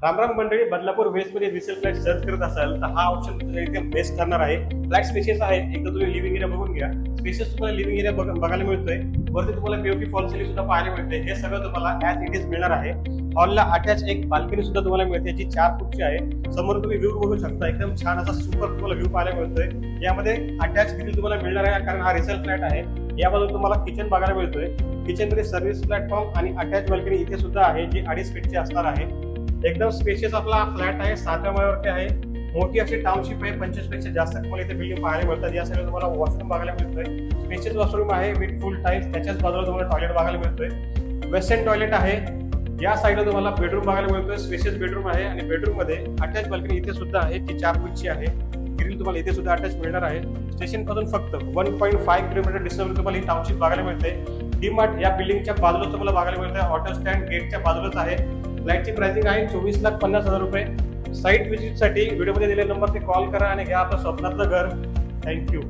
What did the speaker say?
राम राम मंडळी, बदलापूर वेस्ट मध्ये resale flat search करत असाल तर हा ऑप्शन तुमच्या एकदम बेस्ट ठरणार आहे. फ्लॅट स्पेशियस आहे. एकदा तुम्ही लिव्हिंग एरिया बघून घ्या. स्पेशियस तुम्हाला लिव्हिंग एरिया बघायला मिळतोय. वरती तुम्हाला पीओपी फॉल सिलिंग सुद्धा पाहायला मिळते. हे सगळं तुम्हाला ऍज इट इज मिळणार आहे. हॉलला अटॅच एक बाल्कनी सुद्धा तुम्हाला मिळते, जी 4 फूटची आहे. समोर तुम्ही व्ह्यू बघू शकता, एकदम छान असा सुपर तुम्हाला व्ह्यू पाहायला मिळतोय. यामध्ये अटॅच ग्रिल तुम्हाला मिळणार आहे, कारण हा रिसेल फ्लॅट आहे. यामधून तुम्हाला किचन बघायला मिळतोय. किचन मध्ये सर्व्हिस प्लॅटफॉर्म आणि अटॅच बाल्कनी इथे सुद्धा आहे, जी 2.5 फीटची असणार आहे. एकदम स्पेशियस आपला फ्लॅट आहे. 7व्या माळ्यावरती आहे. मोठी अशी टाउनशिप आहे. 25 पेक्षा जास्त तुम्हाला इथे बिल्डिंग पाहायला मिळतात. या साईडला तुम्हाला वॉशरूम बघायला मिळतोय. स्पेशियस वॉशरूम आहे विथ फुल टाईल्स. त्याच्याच बाजूला तुम्हाला टॉयलेट बघायला मिळतोय. वेस्टर्न टॉयलेट आहे. या साईडला तुम्हाला बेडरूम बघायला मिळतोय. स्पेशियस बेडरूम आहे आणि बेडरूम मध्ये अटॅच बाल्कनी इथे सुद्धा आहे, जी 4 फूटची आहे. ग्रिल तुम्हाला इथे सुद्धा अटॅच मिळणार आहे. स्टेशन पासून फक्त 1.5 किलोमीटर डिस्टन्सवर तुम्हाला ही टाउनशिप बघायला मिळते. डीमार्ट या बिल्डिंगच्या बाजूला तुम्हाला बघायला मिळते. ऑटो स्टँड गेटच्या बाजूलाच आहे. फ्लॅटची प्राइसिंग आहे 24,50,000 रुपये. साईट व्हिजिटसाठी व्हिडिओमध्ये दिलेल्या नंबरवर कॉल करा आणि घ्या आपलं स्वप्नातलं घर. थँक्यू.